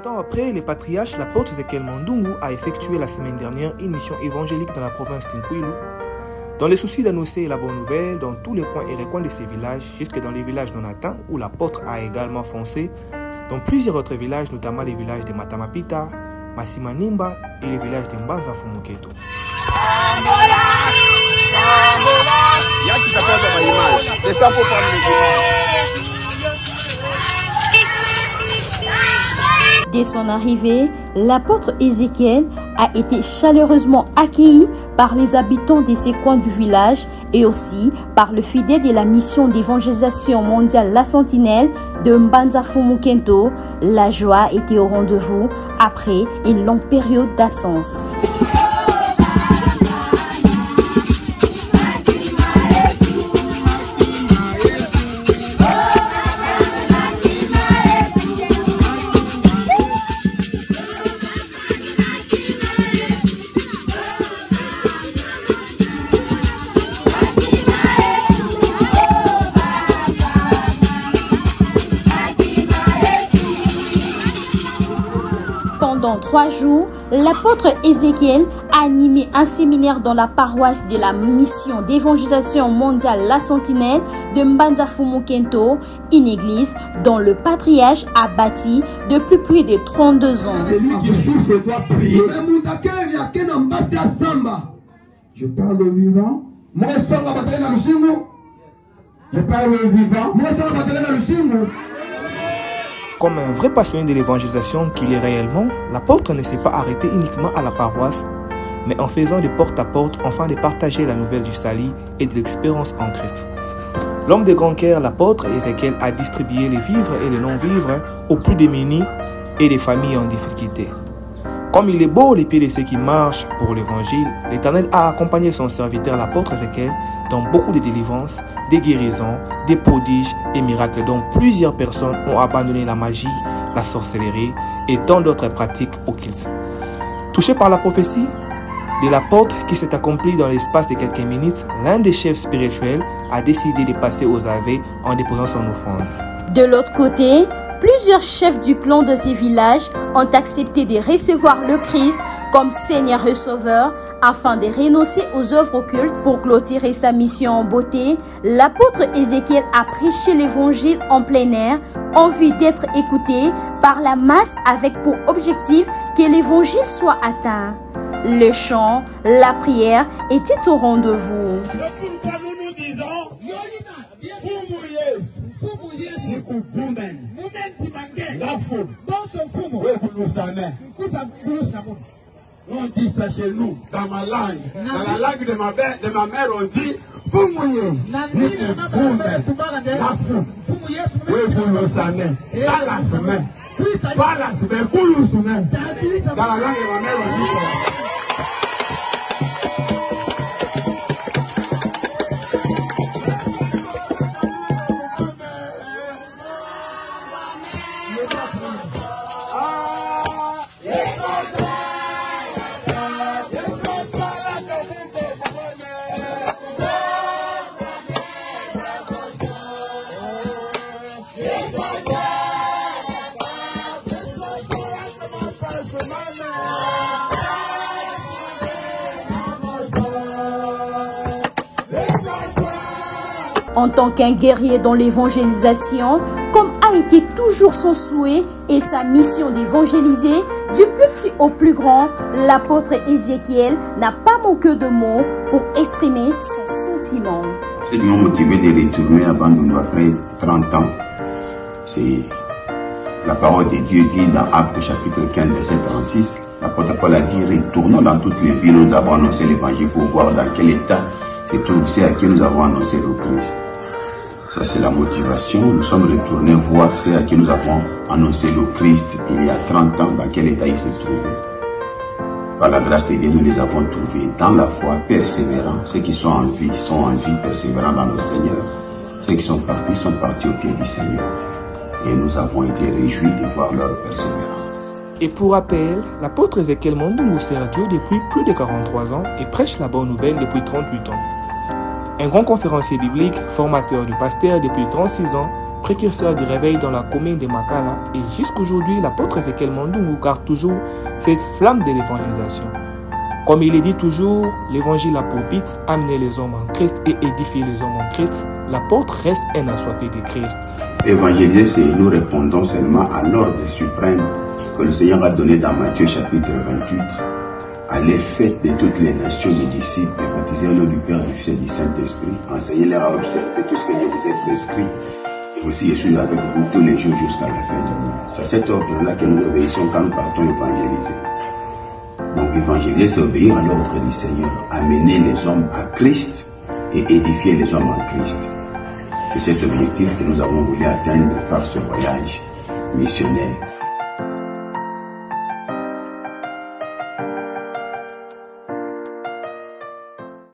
ans après, les patriarches, l'apôtre Ezekiel Mandungu a effectué la semaine dernière une mission évangélique dans la province d'Inkwilu, dans le souci d'annoncer la bonne nouvelle dans tous les coins et recoins de ces villages, jusque dans les villages non atteints, où l'apôtre a également foncé, dans plusieurs autres villages, notamment les villages de Matamapita, Masimanimba et les villages de Mbanza Fumuketo. Dès son arrivée, l'apôtre Ézéchiel a été chaleureusement accueilli par les habitants de ces coins du village et aussi par le fidèle de la mission d'évangélisation mondiale La Sentinelle de Mbanza Fumukento. La joie était au rendez-vous après une longue période d'absence. Pendant 3 jours, l'apôtre Ézéchiel a animé un séminaire dans la paroisse de la mission d'évangélisation mondiale La Sentinelle de Mbanza Fumukento, une église dont le patriarche a bâti depuis plus de 32 ans. Celui qui souffre doit prier. Je parle au vivant. Je parle au vivant. Comme un vrai passionné de l'évangélisation qu'il est réellement, l'apôtre ne s'est pas arrêté uniquement à la paroisse, mais en faisant de porte à porte afin de partager la nouvelle du salut et de l'expérience en Christ. L'homme de grand cœur, l'apôtre Ézéchiel, a distribué les vivres et les non-vivres aux plus démunis et des familles en difficulté. Comme il est beau les pieds de ceux qui marchent pour l'évangile, l'Éternel a accompagné son serviteur l'apôtre Ézéchiel dans beaucoup de délivrances, des guérisons, des prodiges et miracles dont plusieurs personnes ont abandonné la magie, la sorcellerie et tant d'autres pratiques occultes. Touché par la prophétie de l'apôtre qui s'est accomplie dans l'espace de quelques minutes, l'un des chefs spirituels a décidé de passer aux aveux en déposant son offrande. De l'autre côté, plusieurs chefs du clan de ces villages ont accepté de recevoir le Christ comme Seigneur et Sauveur afin de renoncer aux œuvres occultes. Pour clôturer sa mission en beauté, l'apôtre Ézéchiel a prêché l'évangile en plein air en vue d'être écouté par la masse avec pour objectif que l'évangile soit atteint. Le chant, la prière étaient au rendez-vous. On dit ça chez nous, dans ma langue. Dans la langue de ma mère, on dit Fumouye. Dans la langue de ma mère, on dit ça. En tant qu'un guerrier dans l'évangélisation, comme a été toujours son souhait et sa mission d'évangéliser, du plus petit au plus grand, l'apôtre Ézéchiel n'a pas manqué de mots pour exprimer son sentiment. Ce qui m'a motivé de retourner à Bandundu après 30 ans, c'est la parole de Dieu dit dans Actes chapitre 15, verset 36. L'apôtre Paul a dit, retournons dans toutes les villes où nous avons annoncé l'évangile pour voir dans quel état se trouvent ceux à qui nous avons annoncé le Christ. Ça, c'est la motivation. Nous sommes retournés voir ceux à qui nous avons annoncé le Christ il y a 30 ans, dans quel état ils se trouvaient. Par la grâce de Dieu, nous les avons trouvés dans la foi, persévérants. Ceux qui sont en vie, persévérants dans le Seigneur. Ceux qui sont partis au pied du Seigneur. Et nous avons été réjouis de voir leur persévérance. Et pour rappel, l'apôtre Ézéchiel Mandungu sert Dieu depuis plus de 43 ans et prêche la bonne nouvelle depuis 38 ans. Un grand conférencier biblique, formateur de pasteurs depuis 36 ans, précurseur du réveil dans la commune de Makala, et jusqu'aujourd'hui, l'apôtre Ezekiel Mandungu garde toujours cette flamme de l'évangélisation. Comme il est dit toujours, l'évangile a pour but amener les hommes en Christ et édifier les hommes en Christ. L'apôtre reste un assoiffé de Christ. Évangéliser, c'est nous répondons seulement à l'ordre suprême que le Seigneur a donné dans Matthieu chapitre 28. Allez, faites de toutes les nations des disciples, baptisez au nom du Père, du Fils et du Saint-Esprit. Enseignez-leur à observer tout ce que je vous ai prescrit. Et aussi, je suis avec vous tous les jours jusqu'à la fin du monde. C'est à cet ordre-là que nous obéissons quand nous partons évangéliser. Donc, évangéliser, c'est obéir à l'ordre du Seigneur, amener les hommes à Christ et édifier les hommes en Christ. C'est cet objectif que nous avons voulu atteindre par ce voyage missionnaire.